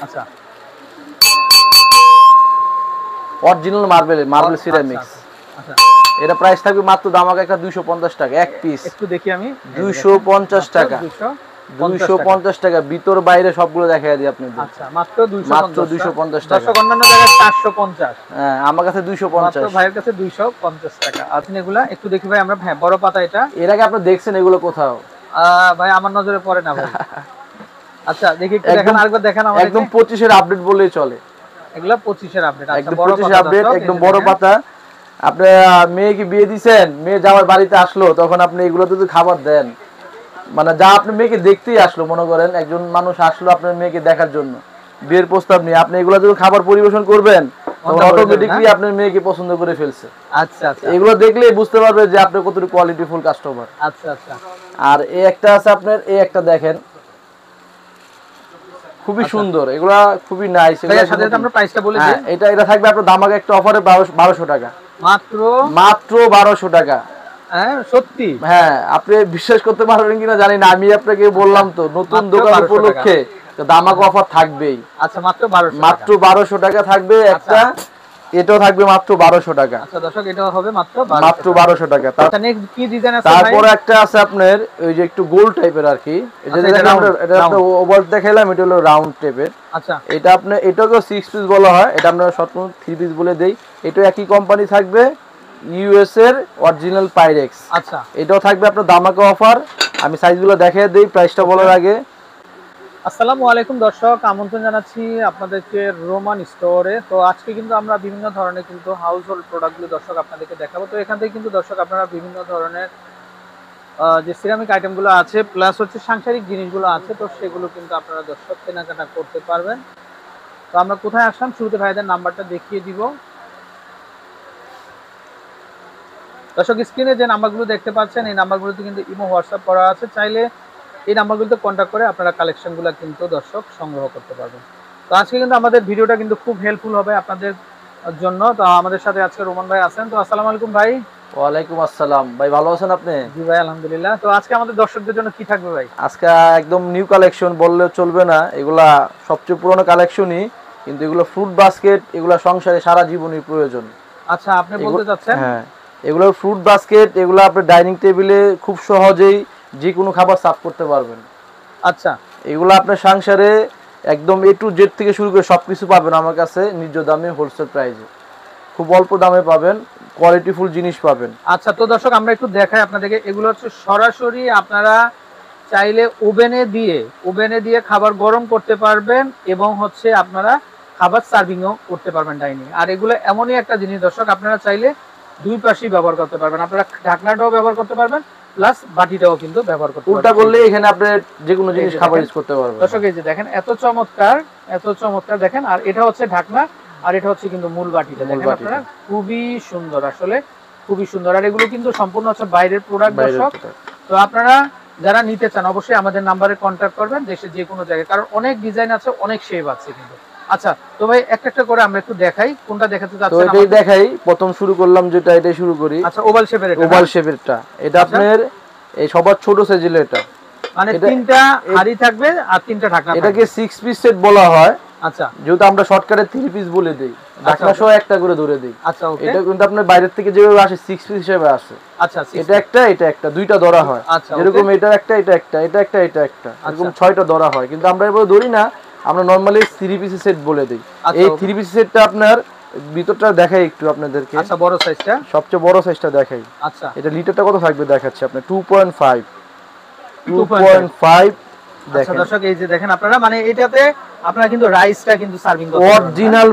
আচ্ছা, original marble ceramics. আচ্ছা, এটা প্রাইস থাকবে মাত্র দামাকা একটা 250 টাকা এক পিস। একটু দেখি আমি। 250 টাকা, 250 টাকা, ভিতর বাইরে সবগুলো দেখাই দিই আপনাদের। আচ্ছা, মাত্র 250 টাকা। টাকা। অন্যান্য জায়গায় 450। হ্যাঁ, আমার কাছে 250। মাত্র ভাইয়ের কাছে 250 টাকা। আচ্ছা, এগুলা একটু দেখি ভাই আমরা। হ্যাঁ, বড় পাতা এটা। এর আগে আপনি দেখছেন এগুলো কোথাও? ভাই আমার নজরে পড়ে না ভাই। আচ্ছা, দেখি একটু দেখেন, আরেকবার দেখেন আমাদের। একদম 25 এর আপডেট বললেই চলে। এগুলা 25 এর আপডেট। আচ্ছা, একদম বড় 25 পাতা আপডেট, দর্শক, একদম এই যে বড় দেখেন। পাতা। আপনি মেয়েকে বিয়ে দিবেন, মেয়ে যাওয়ার বাড়িতে আসলো, তখন আপনি এগুলোতে যদি খাবার দেন, মানে যা আপনি মেয়েকে দেখতেই আসলো, মনে করেন একজন মানুষ আসলো আপনার মেয়েকে দেখার জন্য, বিয়ের প্রস্তাব নিয়ে, আপনি এগুলো যদি খাবার পরিবেশন করবেন, তখন অটোমেটিকলি আপনার মেয়েকে পছন্দ করে ফেলছে। আচ্ছা, আচ্ছা, এগুলো দেখলেই বুঝতে পারবে যে আপনি কতটুকু কোয়ালিটিফুল কাস্টমার। আচ্ছা, আচ্ছা। আর এই একটা আছে আপনার, এই একটা দেখেন, খুবই সুন্দর, এগুলা খুবই নাইস। এগুলা সাথে আমরা প্রাইসটা বলে দিই। এটা থাকবে আপনার দামাকে একটা অফারে 1200 টাকা, মাত্র 1200 টাকা। হ্যাঁ, সত্যি? হ্যাঁ, আপনি বিশ্বাস করতে পারবেন কিনা জানি না, আমি আপনাকে বললাম তো নতুন দোকান উপলক্ষে দামাক অফার থাকবেই। আচ্ছা, মাত্র 1200 মাত্র 1200 টাকা থাকবে একটা, এটাও থাকবে মাত্র 1200 টাকা। আচ্ছা দর্শক, এটা হবে মাত্র 1200 টাকা। আচ্ছা, নেক্সট কি ডিজাইন আছে ভাই? তারপর একটা আছে আপনার ওই যে একটু গোল টাইপের আর কি, এটা আমরা ওভার দেখাইলাম, এটা হলো রাউন্ড টাইপের। আচ্ছা, এটা আপনার, এটাকে 6 পিস বলা হয়, এটা আমরা শর্ট 3 পিস বলে দেই। এটা একই কোম্পানি থাকবে, ইউএস এর অরিজিনাল পাইরেক্স। আচ্ছা, এটাও থাকবে আপনার দামাকা অফার। আমি সাইজগুলো দেখিয়ে দেই প্রাইসটা বলার আগে। আসসালামু আলাইকুম দর্শক, আমন্ত্রণ জানাচ্ছি আপনাদেরকে রোমান স্টোরে। তো আজকে কিন্তু আমরা বিভিন্ন ধরনের কিন্তু হাউস হোল্ড প্রোডাক্টগুলো দর্শক আপনাদেরকে দেখাবো। তো এখান থেকে কিন্তু দর্শক আপনারা বিভিন্ন ধরনের যে সিরামিক আইটেমগুলো আছে, প্লাস হচ্ছে সাংসারিক জিনিসগুলো আছে, তো সেগুলো কিন্তু আপনারা দর্শক কেনাকাটা করতে পারবেন। তো আমরা কোথায় আসলাম, শুরুতে ভাইদের নাম্বারটা দেখিয়ে দিব। দর্শক, স্ক্রিনে যে নাম্বারগুলো দেখতে পাচ্ছেন, এই নাম্বারগুলোতে কিন্তু ইমো, হোয়াটসঅ্যাপ করা আছে। চাইলে এই নাম্বারগুলোতে কন্ট্যাক্ট করে আপনারা কালেকশনগুলো কিন্তু দর্শক সংগ্রহ করতে পারবেন। তো আজকে কিন্তু আমাদের ভিডিওটা কিন্তু খুব হেল্পফুল হবে আপনাদের জন্য। তো আমাদের সাথে আজকে রোমান ভাই আছেন। তো আসসালামু আলাইকুম ভাই। ওয়ালাইকুম আসসালাম ভাই, ভালো আছেন আপনি? জি ভাই, আলহামদুলিল্লাহ। তো আজকে আমাদের দর্শকদের জন্য কি থাকবে ভাই? আজকে একদম নিউ কালেকশন বললে চলবে না, এগুলা সবচেয়ে পুরনো কালেকশনই, কিন্তু এগুলো ফ্রুট বাস্কেট, এগুলা সংসারে সারা জীবনের প্রয়োজন। আচ্ছা, আপনি বলতে চাচ্ছেন? হ্যাঁ, এগুলো ফ্রুট বাস্কেট, এগুলো আপনি ডাইনিং টেবিলে খুব সহজেই যে কোনো খাবার সার্ভ করতে পারবেন। আচ্ছা, এগুলো আপনার সংসারে একদম A to Z থেকে শুরু করে সবকিছু পাবেন আমার কাছে ন্যায্য দামে, হোলসেল প্রাইসে, খুব অল্প দামে পাবেন, কোয়ালিটিফুল জিনিস পাবেন। আচ্ছা, তো দর্শক আমরা একটু দেখাই আপনাদেরকে। এগুলো হচ্ছে সরাসরি আপনারা চাইলে ওভেনে দিয়ে খাবার গরম করতে পারবেন, এবং হচ্ছে আপনারা খাবার সার্ভিংও করতে পারবেন ডাইনিং। আর এগুলো এমনই একটা জিনিস দর্শক, আপনারা চাইলে দুই পাশেই ব্যবহার করতে পারবেন। আপনারা ঢাকনাটাও ব্যবহার করতে পারবেন, প্লাস বাটিটাও কিন্তু ব্যবহার করতে পারবেন। উল্টা করলে এখানে আপনি যে কোনো জিনিস খাবার ইউজ করতে পারবেন। দর্শক, এই যে দেখেন, এত চমৎকার দেখেন। আর এটা হচ্ছে ঢাকনা, আর এটা হচ্ছে কিন্তু মূল বাটিটা। দেখেন আপনারা, খুবই সুন্দর, আসলে খুবই সুন্দর। আর এগুলো কিন্তু সম্পূর্ণ হচ্ছে বাইরের প্রোডাক্ট দর্শক। তো আপনারা যারা নিতে চান অবশ্যই আমাদের নাম্বারে কন্ট্যাক্ট করবেন, দেশের যে কোনো জায়গায়, কারণ অনেক ডিজাইন আছে, অনেক শেপ আছে কিন্তু। আচ্ছা, তো ভাই একটা একটা করে আমরা একটু দেখাই, কোনটা দেখাতে যাচ্ছেন? তো এটাই দেখাই, প্রথম শুরু করলাম যেটা, এটাই শুরু করি। আচ্ছা, ওভাল শেপের, এটা ওভাল শেপেরটা, এটা আপনার এই সবার ছোট সাইজের, এটা মানে তিনটা হাড়ি থাকবে আর তিনটা ঢাকনা। এটাকে 6 পিস সেট বলা হয়। আচ্ছা, যেহেতু আমরা শর্টকাটে 3 পিস বলে দেই, ঢাকনা সহ একটা করে ধরে দেই। আচ্ছা, ওকে। এটা কিন্তু আপনার বাইরের থেকে যেভাবে আসে 6 পিস হিসেবে আসে। আচ্ছা, এটা একটা দুইটা ধরা হয়। যেরকম এটা একটা, এটা একটা, এটা একটা, এটা একটা, এরকম 6টা ধরা হয়। কিন্তু আমরা এভাবে ধরি না, আমরা নরমালি 3 পিস সেট বলে দেই। এই 3 পিস সেটটা আপনার ভিতরটা দেখাই একটু আপনাদেরকে। আচ্ছা, বড় সাইজটা, সবচেয়ে বড় সাইজটা দেখাই। আচ্ছা, এটা লিটারটা কত থাকবে দেখাচ্ছি আপনি, 2.5। আচ্ছা দর্শক, এই যে দেখেন আপনারা, মানে এটাতে আপনারা কিন্তু রাইসটা কিন্তু সার্ভিং করতে পারবেন। Original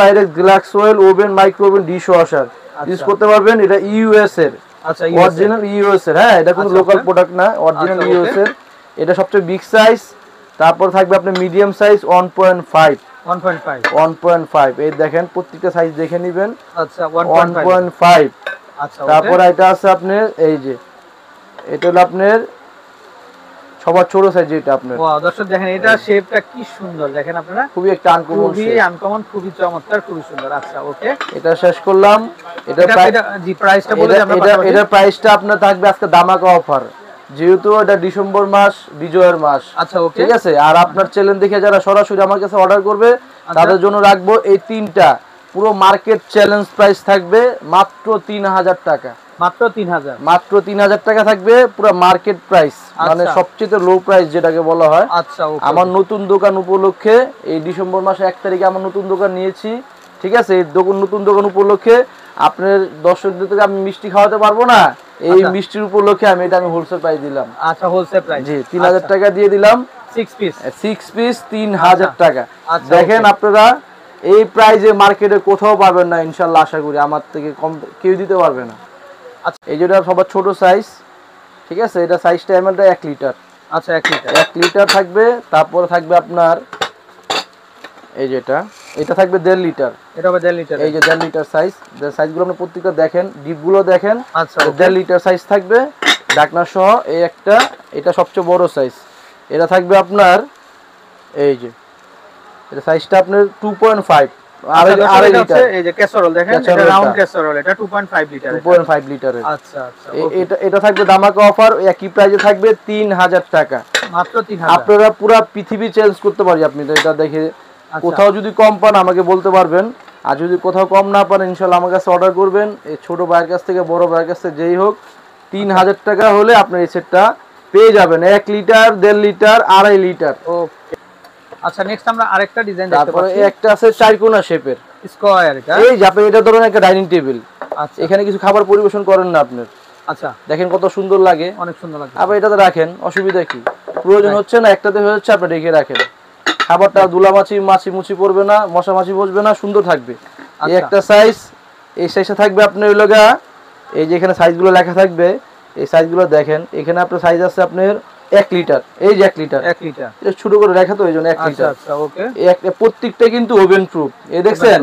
Pyrex glass well oven, micro oven, dish washer use করতে পারবেন। এটা ইউএস এর, আচ্ছা, অরিজিনাল ইউএস এর। হ্যাঁ, এটা কোনো লোকাল প্রোডাক্ট না, অরিজিনাল ইউএস এর। এটা সবচেয়ে বিগ সাইজ। তারপর থাকবে আপনার মিডিয়াম সাইজ 1.5। এই দেখেন, প্রত্যেকটা সাইজ দেখে নেবেন। আচ্ছা, 1.5। আচ্ছা, তারপর এটা আছে আপনার, এই যে এটা হলো আপনার সবার ছোট সাইজ, যেটা আপনার। ওয়াও দর্শক দেখেন, এটা শেপটা কি সুন্দর দেখেন আপনারা, খুবই একটা আনকমন, খুবই চমৎকার, খুবই সুন্দর। আচ্ছা, ওকে, এটা শেষ করলাম। এটা জি প্রাইসটা বলে দিই আমরা। এটা প্রাইসটা আপনার থাকবে আজকে দামাকা অফার, যেহেতু এটা ডিসেম্বর মাস, বিজয়ের মাস। আচ্ছা ওকে, ঠিক আছে। আর আপনার চ্যানেল দেখে যারা সরাসরি আমার কাছে অর্ডার করবে তাদের জন্য রাখবো এই তিনটা, পুরো মার্কেট চ্যালেঞ্জ প্রাইস থাকবে মাত্র 3000 টাকা। মাত্র 3000, মাত্র 3000 টাকা থাকবে পুরো মার্কেট প্রাইস, মানে সবচেয়ে লো প্রাইস যেটাকে বলা হয়। আচ্ছা ওকে, আমার নতুন দোকান উপলক্ষে এই ডিসেম্বর মাসে 1 তারিখে আমার নতুন দোকান নিয়েছি। ঠিক আছে, এই নতুন দোকান উপলক্ষে আপনার দর্শকদের থেকে আমি মিষ্টি খাওয়াতে পারবো না, এই মিষ্টির উপলক্ষে আমি এটা হোলসেল প্রাইস দিলাম। আচ্ছা হোলসেল প্রাইস, জি 3000 টাকা দিয়ে দিলাম। 6 পিস 3000 টাকা। দেখেন আপনারা এই প্রাইজে মার্কেটে কোথাও পাবেন না ইনশাআল্লাহ, আশা করি আমার থেকে কম কেউ দিতে পারবে না। আচ্ছা এই যেটা সবার ছোট সাইজ, ঠিক আছে, এটা সাইজটা এমএলটা 1 লিটার। আচ্ছা 1 লিটার, 1 লিটার থাকবে। তারপরে থাকবে আপনার এই যেটা, এটা থাকবে 1.5 লিটার। এটা হবে 1.5 লিটার। এই যে 1.5 লিটার সাইজ, সাইজগুলো আপনি প্রত্যেকটা দেখেন, ডিপগুলো দেখেন। আচ্ছা 1.5 লিটার সাইজ থাকবে ঢাকনা সহ। এই একটা, এটা সবচেয়ে বড় সাইজ, এটা থাকবে আপনার এই যে, এটা সাইজটা আপনার 2.5 আড়াই লিটার। এই যে ক্যাসারোল দেখেন, এটা রাউন্ড ক্যাসারোল, এটা 2.5 লিটার, 2.5 লিটারের। আচ্ছা আচ্ছা এটা থাকবে ধামাকা অফার, একই প্রাইসে থাকবে 3000 টাকা, মাত্র 3000। আপনারা পুরো পৃথিবী চেঞ্জ করতে পারি আপনি এটা দেখে। কোথাও যদি কম পান আমাকে বলতে পারবেন, আর যদি কোথাও কম না পান ইনশাআল্লাহ আমার কাছে অর্ডার করবেন। এই ছোট ভাইয়ের কাছ থেকে বড় ভাইয়ের কাছ থেকে যেই হোক, 3000 টাকা হলে আপনি এই সেটটা পেয়ে যাবেন। 1 লিটার, 1.5 লিটার, আড়াই লিটার। ওকে আচ্ছা, নেক্সট আমরা আরেকটা ডিজাইন দেখতে তারপরে পাচ্ছি। একটা আছে চারকোনা শেপের স্কয়ার, এটা এই যে আপনি এটা ধরুন একটা ডাইনিং টেবিল, আচ্ছা এখানে কিছু খাবার পরিবেশন করেন না আপনার, আচ্ছা দেখেন কত সুন্দর লাগে, অনেক সুন্দর লাগে। আবার এটাতে রাখেন, অসুবিধা কি, প্রয়োজন হচ্ছে না, একটাতে হয়ে যাচ্ছে, আপনি রেখে রাখেন, খাবারটা ধুলামাছি মাছি মুছি পড়বে না, মশা মাছি বসবে না, সুন্দর থাকবে। এই একটা সাইজ, এই সাইজটা থাকবে আপনার ওই লগা, এই যে এখানে সাইজগুলো লেখা থাকবে, এই সাইজগুলো দেখেন, এখানে আপনার সাইজ আছে আপনার 1 লিটার, এই যে 1 লিটার, 1 লিটার, এটা ছোট করে লেখা তো এই জন্য 1 লিটার। আচ্ছা ওকে, এই একটা প্রত্যেকটা কিন্তু ওভেন প্রুফ, এই দেখছেন,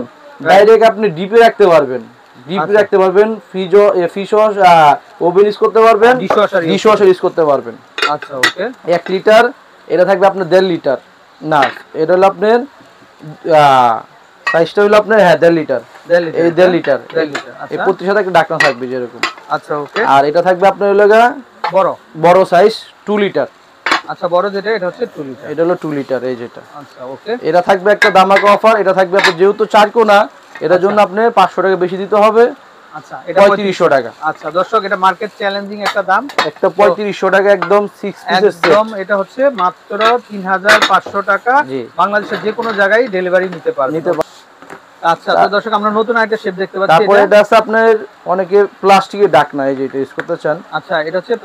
ডাইরেক্ট আপনি ডিপে রাখতে পারবেন, ডিপে রাখতে পারবেন, ফিশ ওভেন ইউজ করতে পারবেন, ডিশওয়াশার ইউজ করতে পারবেন। আচ্ছা ওকে 1 লিটার, এটা থাকবে আপনার 1.5 লিটার, না এটা হলো আপনার সাইজটা হলো আপনার, হ্যাঁ 1.5 লিটার, এই 1.5 লিটার, এই প্রতির সাথে একটা ঢাকনা থাকবে যেরকম। আচ্ছা ওকে, আর এটা থাকবে আপনার হলো বড় সাইজ 2 লিটার। আচ্ছা বড় যেটা, এটা হচ্ছে 2 লিটার, এটা হলো 2 লিটার, এই যেটা। আচ্ছা ওকে, এটা থাকবে একটা ধামাকা অফার, এটা থাকবে আপনার যেহেতু চারকোনা, এটার জন্য আপনি 500 টাকা বেশি দিতে হবে। আচ্ছা এটা 3500 টাকা। আচ্ছা দর্শক, এটা মার্কেট চ্যালেঞ্জিং একটা দাম, একটা 3500 টাকা একদম 6 পিসের সেট, একদম এটা হচ্ছে মাত্র 3500 টাকা। বাংলাদেশের যে কোনো জায়গায় ডেলিভারি নিতে পারবেন। আচ্ছা তো দর্শক, আমরা নতুন একটা শেপ দেখতে পাচ্ছি। তারপর এটা আছে আপনার অনেকে প্লাস্টিকের ঢাকনা, এই যে এটা ইউজ করতে চান। আচ্ছা এটা হচ্ছে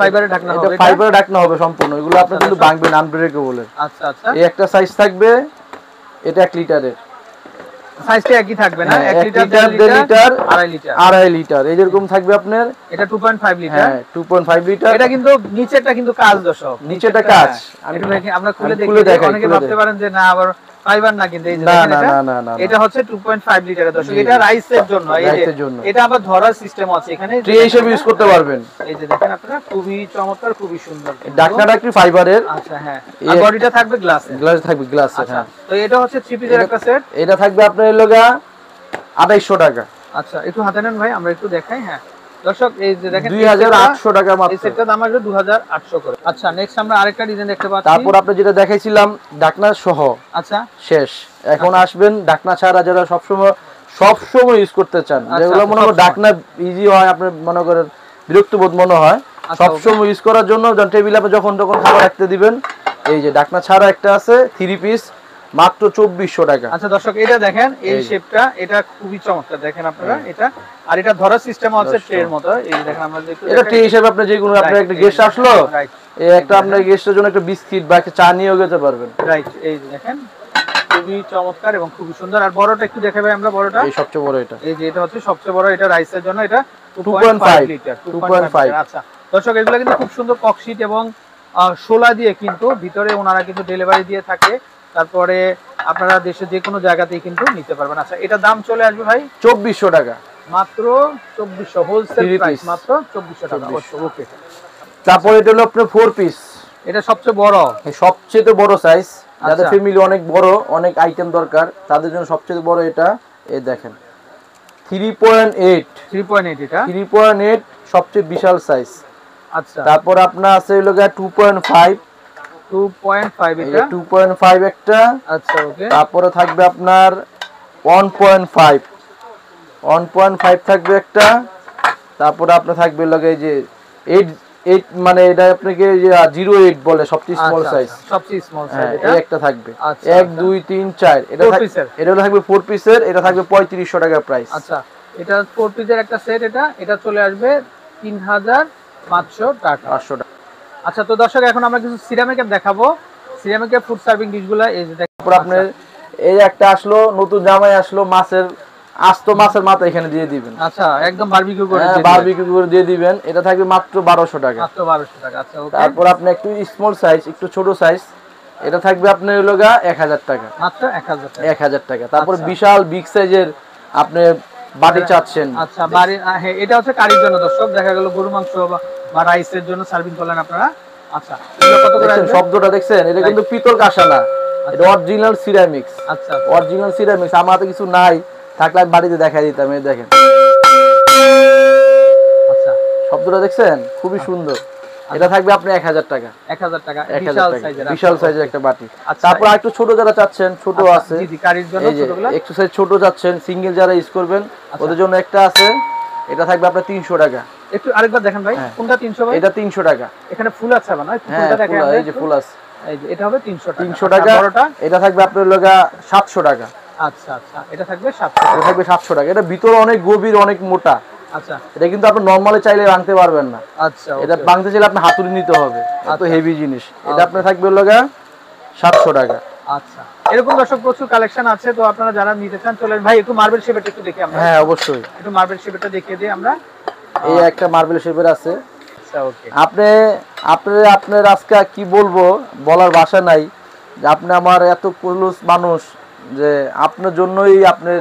ফাইবারের ঢাকনা হবে, এটা ফাইবারের ঢাকনা হবে সম্পূর্ণ, এগুলো আপনি কিন্তু ভাঙবেন, আনব্রেকেবল। আচ্ছা আচ্ছা, এই একটা সাইজ থাকবে, এটা 1 লিটারের, সাইজটা একই থাকবে না, 1 লিটার, 1.5 লিটার, আড়াই লিটার, লিটার, এই যেরকম থাকবে আপনার। এটা 2.5 লিটার, হ্যাঁ 2.5 লিটার। এটা কিন্তু নিচেরটা কিন্তু কাজ দর্শক, নিচেরটা কাজ, আমরা খুলে দেখি, অনেকে ভাবতে পারেন যে না আবার ফাইবার না, কিন্তু এই যে এটা হচ্ছে 2.5 লিটারের দর্শক, এটা রাইসের জন্য, এই যে এটা আবার ধরার সিস্টেম আছে এখানে, ট্রে হিসেবে ইউজ করতে পারবেন। এই যে দেখেন আপনারা, খুবই চমৎকার, খুবই সুন্দর। ঢাকনাটা কি ফাইবারের, আচ্ছা হ্যাঁ, আর বডিটা থাকবে গ্লাসের, থাকবে গ্লাসের। হ্যাঁ তো এটা হচ্ছে 3 পিসের একটা সেট, এটা থাকবে আপনার লগা 2800 টাকা। আচ্ছা একটু হাতে নেন ভাই, আমরা একটু দেখাই। হ্যাঁ দর্শক, এই যে দেখেন 2800 টাকা মাত্র, এই সেটটার দাম আসবে 2800 করে। আচ্ছা নেক্সট আমরা আরেকটা ডিজাইন দেখতে পাচ্ছি। তারপর আপনি যেটা দেখাইছিলাম ঢাকনা সহ, আচ্ছা শেষ। এখন আসবেন ঢাকনা ছাড়া, যারা সবসময় ইউজ করতে চান, যেগুলো মনে করেন ঢাকনা ইজি হয়, আপনি মনে করেন বিরক্ত বোধ মনে হয়, সবসময় ইউজ করার জন্য টেবিলে আপনি যখন খাবার রাখতে দিবেন, এই যে ঢাকনা ছাড়া একটা আছে 3 পিস, মাত্র 2400 টাকা। আচ্ছা দর্শক, এটা দেখেন, এই শেপটা, এটা খুবই চমৎকার, দেখেন আপনারা এটা, আর এটা ধরার সিস্টেম আছে ট্রের মতো, এই দেখেন আমরা দেখতে, এটা ট্রে হিসেবে আপনি যে কোনো, আপনার একটা গেস্ট আসলো, এই একটা আপনার গেস্টের জন্য একটা বিস্কিট বা একটা চা নিয়ে যেতে পারবেন। রাইট, এই দেখেন খুবই চমৎকার এবং খুবই সুন্দর। আর বড়টা একটু দেখাবে আমরা, বড়টা এই সবচেয়ে বড়, এটা এই যে এটা হচ্ছে সবচেয়ে বড়, এটা রাইসের জন্য, এটা 2.5 লিটার, 2.5। আচ্ছা দর্শক, এগুলো কিন্তু খুব সুন্দর ককশিট এবং শোলা দিয়ে কিন্তু ভিতরে ওনারা কিন্তু ডেলিভারি দিয়ে থাকে, তারপরে আপনারা দেশের যে কোনো জায়গাতেই কিন্তু নিতে পারবেন। আচ্ছা এটা দাম চলে আসবে ভাই 2400 টাকা, মাত্র 2400, হোলসেল প্রাইস মাত্র 2400 টাকা। ওকে, তারপর এটা হলো আপনার 4 পিস, এটা সবচেয়ে বড়, সবচেয়ে বড় সাইজ, যাদের ফ্যামিলি অনেক বড়, অনেক আইটেম দরকার, তাদের জন্য সবচেয়ে বড় এটা। এই দেখেন 3.8, এটা 3.8 সবচেয়ে বিশাল সাইজ, আচ্ছা, তারপর আপনার আছে হলো 2.5, 2.5 এই এটা। 2.5 একটা। আচ্ছা, ওকে। তারপরে থাকবে আপনার 1.5, 1.5 থাকবে একটা। তারপরে আপনার থাকবে এই যে 8 মানে এটা আপনাকে যে 08 বলে, সবচেয়ে স্মল আচ্ছা, সাইজ। আচ্ছা, সবচেয়ে স্মল সাইজ হ্যাঁ, এটা। এই একটা থাকবে। আচ্ছা, 1 আচ্ছা, 2 3 4 এটা 4 পিসের। এটা হলো থাকবে 4 পিসের, এটা থাকবে 3500 টাকা প্রাইস। আচ্ছা, এটা 4 পিসের একটা সেট, এটা চলে আসবে 3500 টাকা। 500 টাকা। আচ্ছা, তো দর্শক এখন আমরা কিছু সিরামিকের দেখাবো। সিরামিকের ফুড সার্ভিং ডিশগুলো এই যে দেখেন। তারপর আপনার এই একটা আসলো, নতুন জামাই আসলো, আস্ত মাছের মাথা এখানে দিয়ে দিবেন। আচ্ছা, একদম বারবিকিউ করে দিয়ে দিবেন। বারবিকিউ করে দিয়ে দিবেন। এটা থাকবে মাত্র 1200 টাকা। মাত্র 1200 টাকা। আচ্ছা, ওকে। তারপর আপনি একটু স্মল সাইজ, একটু ছোট সাইজ, এটা থাকবে আপনার হলো 1000 টাকা। মাত্র 1000 টাকা। 1000 টাকা। তারপর আচ্ছা। বিশাল বিগ সাইজের আপনি বাটি চাচ্ছেন। আচ্ছা, বাড়ি হ্যাঁ, এটা হচ্ছে কারির জন্য দর্শক, দেখা গেল গরু মাংস বা রাইসের জন্য সার্ভিং করলেন আপনারা। আচ্ছা, এগুলো কত করে দেখছেন আসবে? শব্দটা দেখছেন? এটা কিন্তু পিতল কাঁসা না, এটা অরিজিনাল সিরামিক্স। আচ্ছা, অরিজিনাল সিরামিক্স। আমার হাতে কিছু নাই, থাকলে আমি বাড়িতে দেখাই দিতাম। এই দেখেন আচ্ছা, শব্দটা দেখছেন? খুবই সুন্দর। এটা থাকবে আপনি 1000 টাকা। 1000 টাকা। 1000 বিশাল টাকা, সাইজের। বিশাল সাইজের একটা বাটি। আচ্ছা, তারপর আরেকটু ছোট যারা চাচ্ছেন, ছোট আছে। জি, জি, কারির জন্য এই যে ছোটগুলো। একটু সাইজ ছোট চাচ্ছেন, সিঙ্গেল যারা ইউজ করবেন ওদের জন্য একটা আছে। এটা থাকবে আপনার 300 টাকা। একটু আরেকবার দেখেন ভাই, হ্যাঁ। কোনটা 300 ভাই? এটা 300 টাকা। এখানে ফুল আছে না? একটু হ্যাঁ, ফুলটা দেখেন ফুল, আমরা এই যে একটু। ফুল আছে। এই যে এটা হবে 300 টাকা। 300 আচ্ছা, টাকা। বড়টা? এটা থাকবে আপনার 700 টাকা। আচ্ছা, আচ্ছা, এটা থাকবে 700 এটা টাকা। থাকবে 700 টাকা। এটা ভিতরে অনেক গভীর, অনেক মোটা। আচ্ছা, এটা কিন্তু আপনি নরমালি চাইলে ভাঙতে পারবেন না। আচ্ছা, এটা ওকে। ভাঙতে চাইলে আপনি হাতুড়ি নিতে হবে, এত আচ্ছা। হেভি জিনিস। এটা ওকে। আপনার থাকবে 700 টাকা। আচ্ছা, এরকম দর্শক প্রচুর কালেকশন আছে, তো আপনারা যারা নিতে চান চলেন। ভাই একটু মার্বেল শেপেরটা একটু দেখি আমরা। হ্যাঁ, অবশ্যই। একটু মার্বেল শেপেরটা দেখিয়ে দিই আমরা। এই একটা মার্বেল শেপের আছে। আচ্ছা, ওকে। আপনার আজকে কি বলবো, বলার ভাষা নাই। যে আপনি আমার এত ক্লোজ মানুষ, যে আপনার জন্যই আপনার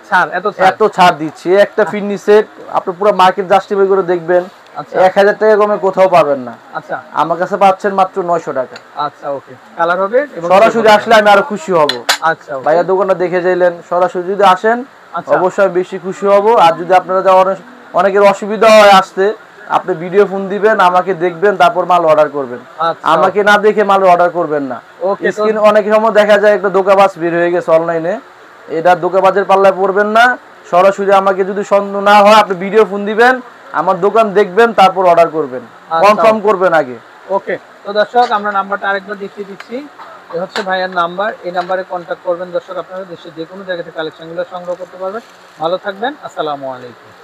ছাড়, এত এত ছাড় দিচ্ছি। এই একটা ফিরনি সেট আপনি পুরো মার্কেট জাস্টিফাই করে দেখবেন, আচ্ছা, 1000 টাকা কমে কোথাও পাবেন না। আচ্ছা, আমার কাছে পাচ্ছেন মাত্র 900 টাকা। আচ্ছা, ওকে। কালার হবে এবং সরাসরি আসলে আমি আরো খুশি হব। আচ্ছা, ওকে। ভাইয়া দোকানটা দেখে যাইলেন, সরাসরি যদি আসেন আচ্ছা, অবশ্যই আমি বেশি খুশি হব। আর যদি আপনারা অনেকের অসুবিধা হয় আসতে, আপনি ভিডিও ফোন দিবেন, আমাকে দেখবেন, তারপর মাল অর্ডার করবেন। আচ্ছা, আমাকে না দেখে মাল অর্ডার করবেন না। ওকে। তো স্ক্রিন অনেক সময় দেখা যায় একটা ধোঁকাবাজ বের হয়ে গেছে অনলাইনে, এটা ধোঁকাবাজের পাল্লায় পড়বেন না। সরাসরি আমাকে যদি সন্দেহ না হয়, আপনি ভিডিও ফোন দিবেন, আমার দোকান দেখবেন, তারপর অর্ডার করবেন, কনফার্ম করবেন আগে। ওকে, তো দর্শক আমরা নাম্বারটা আরেকবার দেখিয়ে দিচ্ছি। এই হচ্ছে ভাইয়ার নাম্বার, এই নাম্বারে কন্ট্যাক্ট করবেন দর্শক, আপনারা দেশের যে কোনো জায়গা থেকে কালেকশনগুলো সংগ্রহ করতে পারবেন। ভালো থাকবেন, আসসালামু আলাইকুম।